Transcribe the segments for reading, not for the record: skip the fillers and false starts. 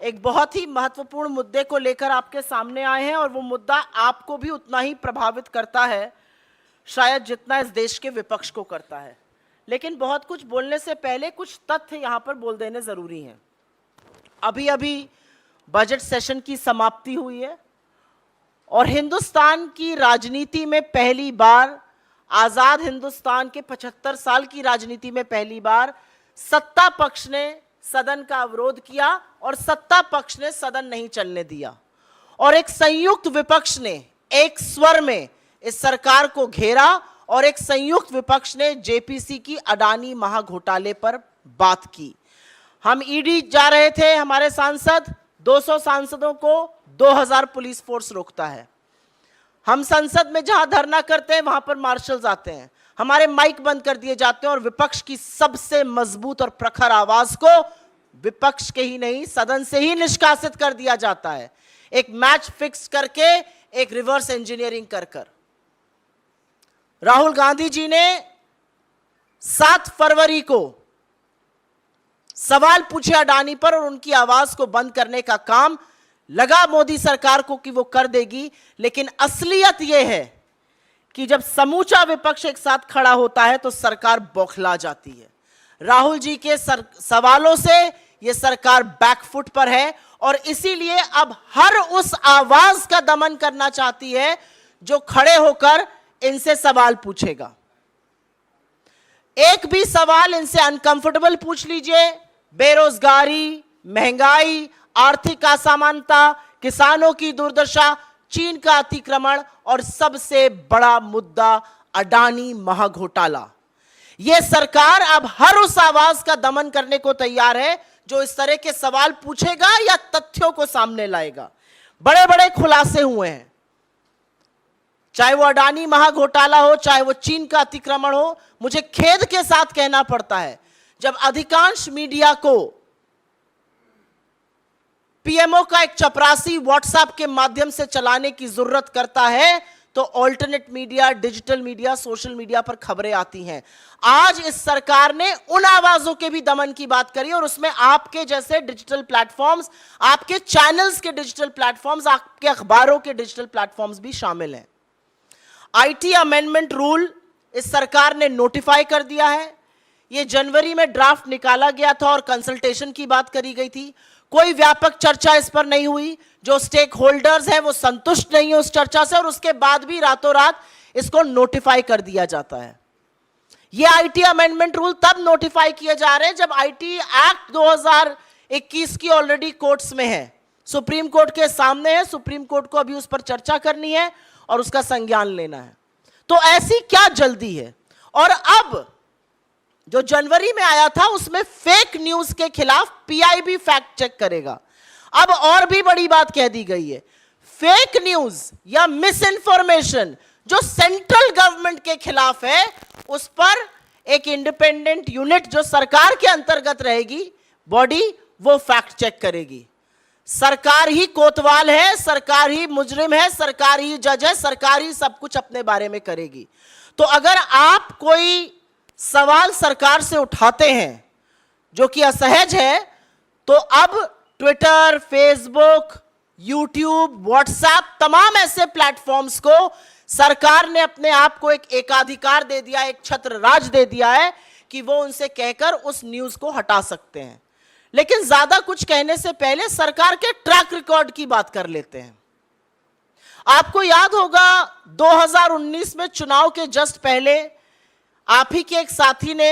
एक बहुत ही महत्वपूर्ण मुद्दे को लेकर आपके सामने आए हैं और वो मुद्दा आपको भी उतना ही प्रभावित करता है शायद जितना इस देश के विपक्ष को करता है। लेकिन बहुत कुछ बोलने से पहले कुछ तथ्य यहाँ पर बोल देने जरूरी हैं। अभी अभी बजट सेशन की समाप्ति हुई है और हिंदुस्तान की राजनीति में पहली बार, आजाद हिंदुस्तान के 75 साल की राजनीति में पहली बार सत्ता पक्ष ने सदन का अवरोध किया और सत्ता पक्ष ने सदन नहीं चलने दिया और एक संयुक्त विपक्ष ने एक स्वर में इस सरकार को घेरा और एक संयुक्त विपक्ष ने जेपीसी की अडानी महाघोटाले पर बात की। हम ईडी जा रहे थे, हमारे सांसद 200 सांसदों को 2000 पुलिस फोर्स रोकता है। हम संसद में जहां धरना करते हैं वहां पर मार्शल्स आते हैं, हमारे माइक बंद कर दिए जाते हैं और विपक्ष की सबसे मजबूत और प्रखर आवाज को विपक्ष के ही नहीं सदन से ही निष्कासित कर दिया जाता है, एक मैच फिक्स करके, एक रिवर्स इंजीनियरिंग कर कर। राहुल गांधी जी ने 7 फरवरी को सवाल पूछे अडानी पर और उनकी आवाज को बंद करने का काम लगा मोदी सरकार को कि वो कर देगी। लेकिन असलियत यह है कि जब समूचा विपक्ष एक साथ खड़ा होता है तो सरकार बौखला जाती है। राहुल जी के सवालों से यह सरकार बैकफुट पर है और इसीलिए अब हर उस आवाज का दमन करना चाहती है जो खड़े होकर इनसे सवाल पूछेगा। एक भी सवाल इनसे अनकंफर्टेबल पूछ लीजिए, बेरोजगारी, महंगाई, आर्थिक असमानता, किसानों की दुर्दशा, चीन का अतिक्रमण और सबसे बड़ा मुद्दा अडानी महाघोटाला। यह सरकार अब हर उस आवाज का दमन करने को तैयार है जो इस तरह के सवाल पूछेगा या तथ्यों को सामने लाएगा। बड़े बड़े खुलासे हुए हैं, चाहे वो अडानी महाघोटाला हो, चाहे वो चीन का अतिक्रमण हो। मुझे खेद के साथ कहना पड़ता है, जब अधिकांश मीडिया को पीएमओ का एक चपरासी व्हाट्सएप के माध्यम से चलाने की जरूरत करता है तो alternate media, digital media, social media पर खबरें आती हैं। आज इस सरकार ने उन आवाजों के भी दमन की बात करी और उसमें आपके जैसे डिजिटल प्लेटफॉर्म्स, आपके चैनल्स के डिजिटल प्लेटफॉर्म्स, आपके अखबारों के डिजिटल प्लेटफॉर्म्स भी शामिल हैं। आईटी अमेंडमेंट रूल इस सरकार ने नोटिफाई कर दिया है। यह जनवरी में ड्राफ्ट निकाला गया था और कंसल्टेशन की बात करी गई थी। कोई व्यापक चर्चा इस पर नहीं हुई। जो स्टेक होल्डर्स हैं वो संतुष्ट नहीं है उस चर्चा से और उसके बाद भी रातों रात इसको नोटिफाई कर दिया जाता है। ये आईटी अमेंडमेंट रूल तब नोटिफाई किए जा रहे हैं जब आईटी एक्ट 2021 की ऑलरेडी कोर्ट्स में है, सुप्रीम कोर्ट के सामने है। सुप्रीम कोर्ट को अभी उस पर चर्चा करनी है और उसका संज्ञान लेना है। तो ऐसी क्या जल्दी है? और अब जो जनवरी में आया था उसमें फेक न्यूज के खिलाफ पीआईबी फैक्ट चेक करेगा। अब और भी बड़ी बात कह दी गई है, फेक न्यूज या मिस इंफॉर्मेशन जो सेंट्रल गवर्नमेंट के खिलाफ है उस पर एक इंडिपेंडेंट यूनिट जो सरकार के अंतर्गत रहेगी बॉडी, वो फैक्ट चेक करेगी। सरकार ही कोतवाल है, सरकार ही मुजरिम है, सरकार ही जज है, सरकार ही सब कुछ अपने बारे में करेगी। तो अगर आप कोई सवाल सरकार से उठाते हैं जो कि असहज है तो अब ट्विटर, फेसबुक, यूट्यूब, व्हाट्सएप, तमाम ऐसे प्लेटफॉर्म्स को सरकार ने अपने आप को एक एकाधिकार दे दिया, एक छत्र राज दे दिया है कि वो उनसे कहकर उस न्यूज को हटा सकते हैं। लेकिन ज्यादा कुछ कहने से पहले सरकार के ट्रैक रिकॉर्ड की बात कर लेते हैं। आपको याद होगा 2019 में चुनाव के जस्ट पहले आप ही के एक साथी ने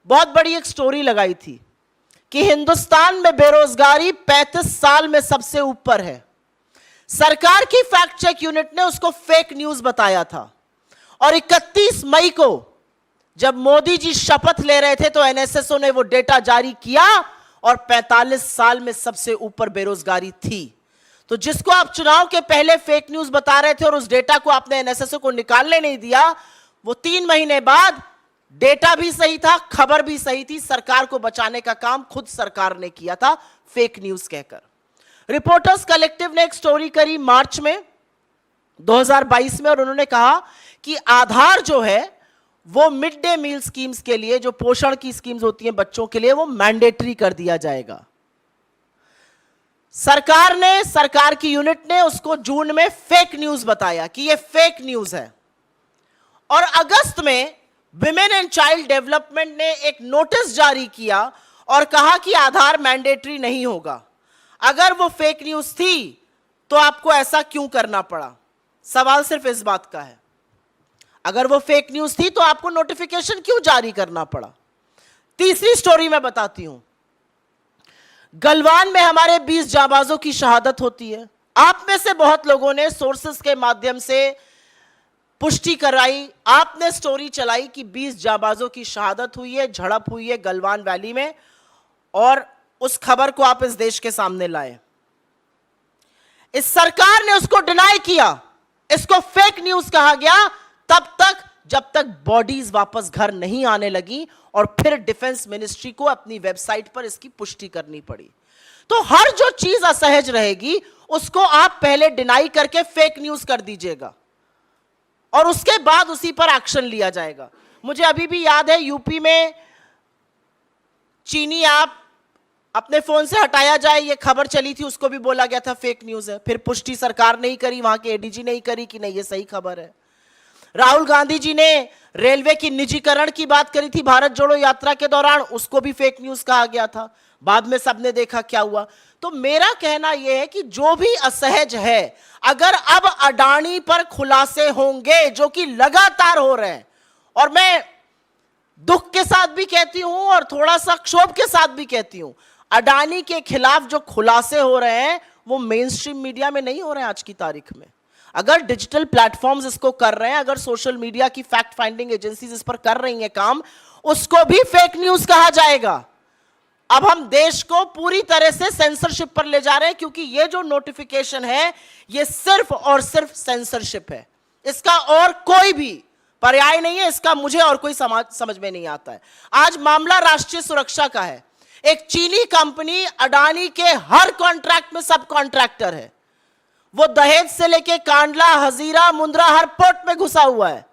बहुत बड़ी एक स्टोरी लगाई थी कि हिंदुस्तान में बेरोजगारी 35 साल में सबसे ऊपर है। सरकार की फैक्ट चेक यूनिट ने उसको फेक न्यूज बताया था और 31 मई को जब मोदी जी शपथ ले रहे थे तो एनएसएसओ ने वो डेटा जारी किया और 45 साल में सबसे ऊपर बेरोजगारी थी। तो जिसको आप चुनाव के पहले फेक न्यूज बता रहे थे और उस डेटा को आपने एनएसएसओ को निकालने नहीं दिया, वो 3 महीने बाद डेटा भी सही था, खबर भी सही थी। सरकार को बचाने का काम खुद सरकार ने किया था फेक न्यूज कहकर। रिपोर्टर्स कलेक्टिव ने एक स्टोरी करी मार्च में 2022 में और उन्होंने कहा कि आधार जो है वो मिड डे मील स्कीम्स के लिए, जो पोषण की स्कीम्स होती हैं बच्चों के लिए, वो मैंडेटरी कर दिया जाएगा। सरकार की यूनिट ने उसको जून में फेक न्यूज बताया कि ये फेक न्यूज है, और अगस्त में विमेन एंड चाइल्ड डेवलपमेंट ने एक नोटिस जारी किया और कहा कि आधार मैंडेटरी नहीं होगा। अगर वो फेक न्यूज थी तो आपको ऐसा क्यों करना पड़ा? सवाल सिर्फ इस बात का है, अगर वो फेक न्यूज थी तो आपको नोटिफिकेशन क्यों जारी करना पड़ा? तीसरी स्टोरी मैं बताती हूं। गलवान में हमारे 20 जाबाजों की शहादत होती है। आप में से बहुत लोगों ने सोर्सेस के माध्यम से पुष्टि कराई, आपने स्टोरी चलाई कि 20 जाबाजों की शहादत हुई है, झड़प हुई है गलवान वैली में, और उस खबर को आप इस देश के सामने लाए। इस सरकार ने उसको डिनाई किया, इसको फेक न्यूज कहा गया तब तक जब तक बॉडीज वापस घर नहीं आने लगी, और फिर डिफेंस मिनिस्ट्री को अपनी वेबसाइट पर इसकी पुष्टि करनी पड़ी। तो हर जो चीज असहज रहेगी उसको आप पहले डिनाई करके फेक न्यूज कर दीजिएगा और उसके बाद उसी पर एक्शन लिया जाएगा। मुझे अभी भी याद है यूपी में चीनी ऐप अपने फोन से हटाया जाए, ये खबर चली थी, उसको भी बोला गया था फेक न्यूज है। फिर पुष्टि सरकार नहीं करी, वहां के एडीजी नहीं करी कि नहीं ये सही खबर है। राहुल गांधी जी ने रेलवे की निजीकरण की बात करी थी भारत जोड़ो यात्रा के दौरान, उसको भी फेक न्यूज कहा गया था। बाद में सबने देखा क्या हुआ। तो मेरा कहना यह है कि जो भी असहज है, अगर अब अडानी पर खुलासे होंगे जो कि लगातार हो रहे हैं, और मैं दुख के साथ भी कहती हूं और थोड़ा सा क्षोभ के साथ भी कहती हूं, अडानी के खिलाफ जो खुलासे हो रहे हैं वो मेन स्ट्रीम मीडिया में नहीं हो रहे हैं आज की तारीख में। अगर डिजिटल प्लेटफॉर्म्स इसको कर रहे हैं, अगर सोशल मीडिया की फैक्ट फाइंडिंग एजेंसीज इस पर कर रही हैं काम, उसको भी फेक न्यूज कहा जाएगा। अब हम देश को पूरी तरह से सेंसरशिप पर ले जा रहे हैं, क्योंकि ये जो नोटिफिकेशन है ये सिर्फ और सिर्फ सेंसरशिप है, इसका और कोई भी पर्याय नहीं है। इसका मुझे और कोई समझ में नहीं आता है। आज मामला राष्ट्रीय सुरक्षा का है। एक चीनी कंपनी अडानी के हर कॉन्ट्रैक्ट में सब कॉन्ट्रैक्टर है। वो दहेज से लेके कांडला, हजीरा, मुंद्रा हर पोर्ट में घुसा हुआ है।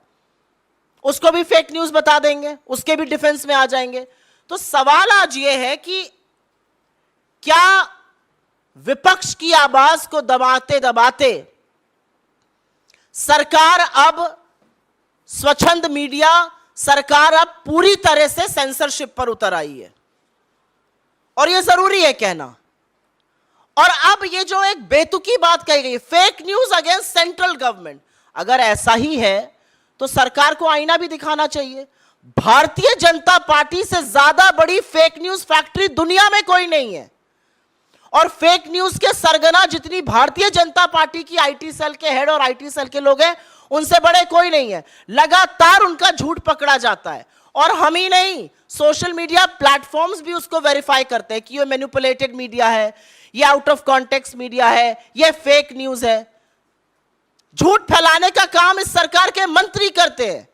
उसको भी फेक न्यूज बता देंगे, उसके भी डिफेंस में आ जाएंगे। तो सवाल आज ये है कि क्या विपक्ष की आवाज को दबाते दबाते सरकार अब स्वच्छंद मीडिया, सरकार अब पूरी तरह से सेंसरशिप पर उतर आई है, और यह जरूरी है कहना। और अब ये जो एक बेतुकी बात कही गई, fake news against central government, अगर ऐसा ही है तो सरकार को आईना भी दिखाना चाहिए। भारतीय जनता पार्टी से ज्यादा बड़ी फेक न्यूज फैक्ट्री दुनिया में कोई नहीं है, और फेक न्यूज के सरगना जितनी भारतीय जनता पार्टी की आईटी सेल के हेड और आईटी सेल के लोग हैं, उनसे बड़े कोई नहीं है। लगातार उनका झूठ पकड़ा जाता है, और हम ही नहीं, सोशल मीडिया प्लेटफॉर्म्स भी उसको वेरीफाई करते हैं कि ये मैनिपुलेटेड मीडिया है, ये आउट ऑफ कॉन्टेक्स्ट मीडिया है, ये फेक न्यूज है। झूठ फैलाने का काम इस सरकार के मंत्री करते हैं,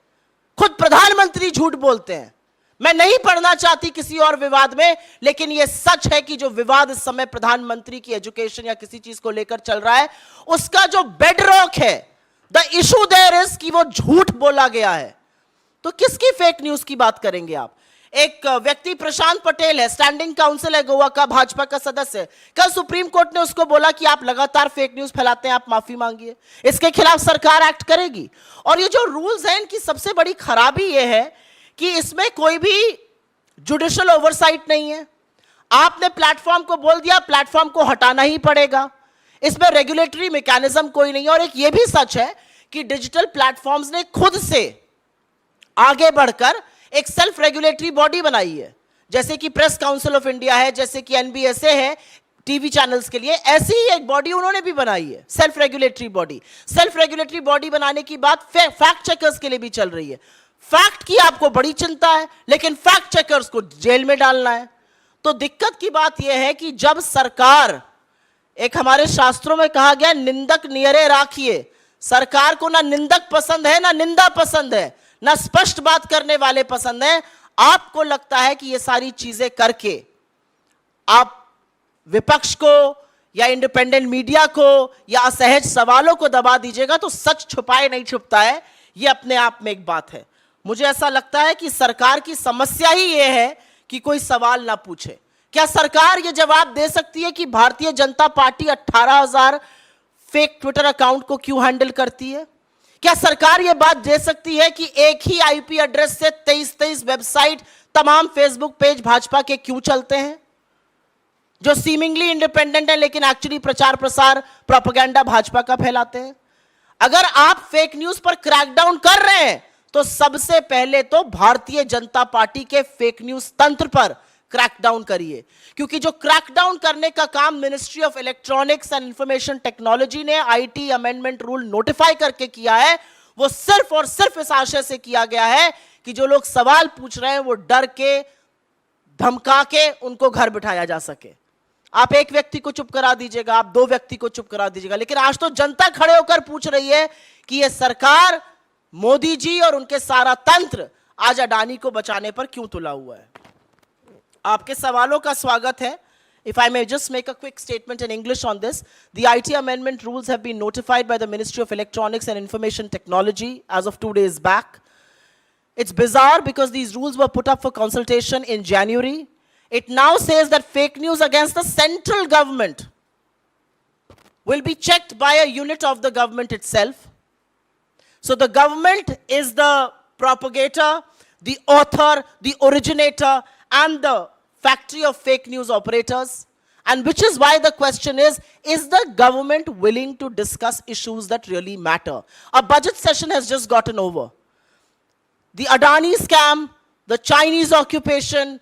खुद प्रधानमंत्री झूठ बोलते हैं। मैं नहीं पढ़ना चाहती किसी और विवाद में, लेकिन यह सच है कि जो विवाद इस समय प्रधानमंत्री की एजुकेशन या किसी चीज को लेकर चल रहा है, उसका जो बेडरॉक है, द इशू देयर इज कि वो झूठ बोला गया है। तो किसकी फेक न्यूज की बात करेंगे आप? एक व्यक्ति प्रशांत पटेल है, स्टैंडिंग काउंसिल है गोवा का, भाजपा का सदस्य है। कल सुप्रीम कोर्ट ने उसको बोला कि आप लगातार फेक न्यूज फैलाते हैं, आप माफी मांगिए। इसके खिलाफ सरकार एक्ट करेगी। और ये जो रूल्स हैं, इनकी सबसे बड़ी खराबी ये है कि इसमें कोई भी जुडिशियल ओवरसाइट नहीं है। आपने प्लेटफॉर्म को बोल दिया, प्लेटफॉर्म को हटाना ही पड़ेगा। इसमें रेगुलेटरी मैकेनिज्म कोई नहीं है। और एक ये भी सच है कि डिजिटल प्लेटफॉर्म्स ने खुद से आगे बढ़कर एक सेल्फ रेगुलेटरी बॉडी बनाई है, जैसे कि प्रेस काउंसिल ऑफ इंडिया है, जैसे कि एनबीएसए है टीवी चैनल्स के लिए, ऐसी ही एक बॉडी उन्होंने भी बनाई है, self regulatory body. Self regulatory body बनाने की बात फैक्ट चेकर्स के लिए भी चल रही है। फैक्ट की आपको बड़ी चिंता है, लेकिन फैक्ट चेकर्स को जेल में डालना है। तो दिक्कत की बात यह है कि जब सरकार, एक हमारे शास्त्रों में कहा गया, निंदक नियरे राखिए। सरकार को ना निंदक पसंद है, ना निंदा पसंद है, ना स्पष्ट बात करने वाले पसंद है। आपको लगता है कि ये सारी चीजें करके आप विपक्ष को या इंडिपेंडेंट मीडिया को या असहज सवालों को दबा दीजिएगा, तो सच छुपाए नहीं छुपता है। ये अपने आप में एक बात है। मुझे ऐसा लगता है कि सरकार की समस्या ही यह है कि कोई सवाल ना पूछे, क्या सरकार यह जवाब दे सकती है कि Bharatiya Janata party 18,000 fake Twitter account को क्यों हैंडल करती है? क्या सरकार यह बात दे सकती है कि एक ही आईपी एड्रेस से 23 वेबसाइट, तमाम फेसबुक पेज भाजपा के क्यों चलते हैं, जो सीमिंगली इंडिपेंडेंट है लेकिन एक्चुअली प्रचार प्रसार प्रोपेगेंडा भाजपा का फैलाते हैं? अगर आप फेक न्यूज पर क्रैकडाउन कर रहे हैं तो सबसे पहले तो भारतीय जनता पार्टी के फेक न्यूज तंत्र पर क्रैकडाउन करिए, क्योंकि जो क्रैकडाउन करने का काम ministry of electronics and information technology ने आईटी अमेंडमेंट रूल नोटिफाई करके किया है, वो सिर्फ और सिर्फ इस आशय से किया गया है कि जो लोग सवाल पूछ रहे हैं वो डर के, धमका के उनको घर बिठाया जा सके। आप एक व्यक्ति को चुप करा दीजिएगा, आप दो व्यक्ति को चुप करा दीजिएगा, लेकिन आज तो जनता खड़े होकर पूछ रही है कि यह सरकार, मोदी जी और उनके सारा तंत्र आज अडानी को बचाने पर क्यों तुला हुआ है। आपके सवालों का स्वागत है। If I may just make a quick statement in English on this, the IT amendment rules have been notified by the Ministry of Electronics and Information Technology as of 2 days back. It's bizarre because these rules were put up for consultation in January. It now says that fake news against the central government will be checked by a unit of the government itself. So the government is the propagator, the author, the originator, and the factory of fake news operators, and which is why the question is the government willing to discuss issues that really matter? A budget session has just gotten over. The Adani scam, the Chinese occupation,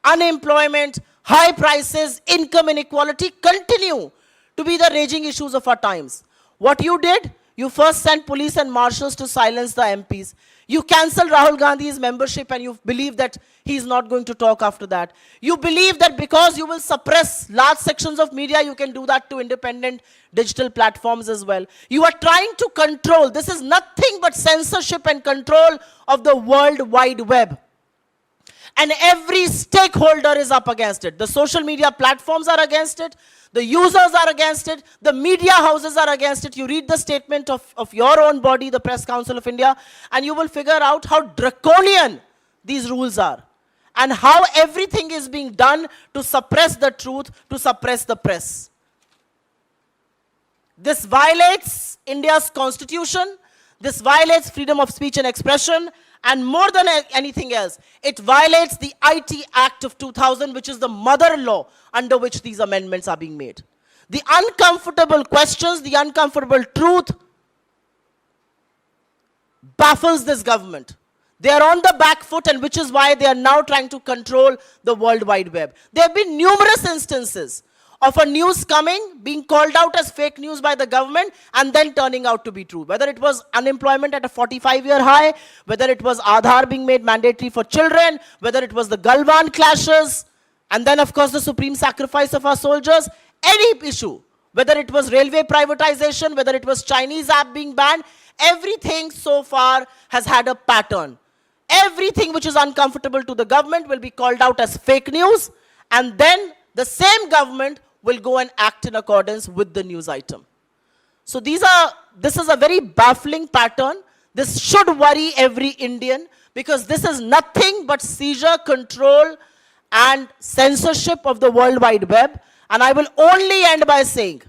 unemployment, high prices, income inequality continue to be the raging issues of our times. What you did, you first sent police and marshals to silence the MPs. You cancelled Rahul Gandhi's membership and you believe that he's not going to talk after that. You believe that because you will suppress large sections of media, you can do that to independent digital platforms as well. You are trying to control. This is nothing but censorship and control of the World Wide Web. And every stakeholder is up against it. The social media platforms are against it. The users are against it. The media houses are against it. You read the statement of your own body, the Press Council of India, and you will figure out how draconian these rules are and how everything is being done to suppress the truth, to suppress the press. This violates India's constitution. This violates freedom of speech and expression. And more than anything else, it violates the IT Act of 2000, which is the mother law under which these amendments are being made. The uncomfortable questions, the uncomfortable truth baffles this government. They are on the back foot, and which is why they are now trying to control the World Wide Web. There have been numerous instances of a news coming, being called out as fake news by the government, and then turning out to be true. Whether it was unemployment at a 45-year high, whether it was Aadhaar being made mandatory for children, whether it was the Galwan clashes, and then of course the supreme sacrifice of our soldiers, any issue, whether it was railway privatization, whether it was Chinese app being banned, everything so far has had a pattern. Everything which is uncomfortable to the government will be called out as fake news, and then the same government will go and act in accordance with the news item. So this is a very baffling pattern. This should worry every Indian, because this is nothing but seizure, control, and censorship of the World Wide Web. And I will only end by saying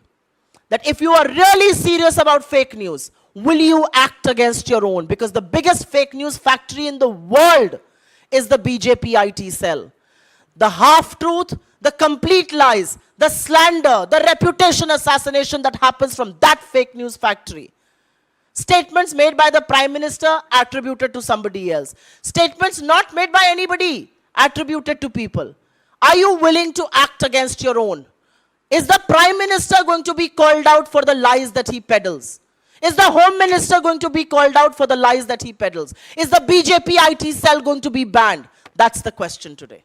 that if you are really serious about fake news, will you act against your own? Because the biggest fake news factory in the world is the BJP IT cell. The half-truth, the complete lies, the slander, the reputation assassination that happens from that fake news factory. Statements made by the Prime Minister attributed to somebody else. Statements not made by anybody attributed to people. Are you willing to act against your own? Is the Prime Minister going to be called out for the lies that he peddles? Is the Home Minister going to be called out for the lies that he peddles? Is the BJP IT cell going to be banned? That's the question today.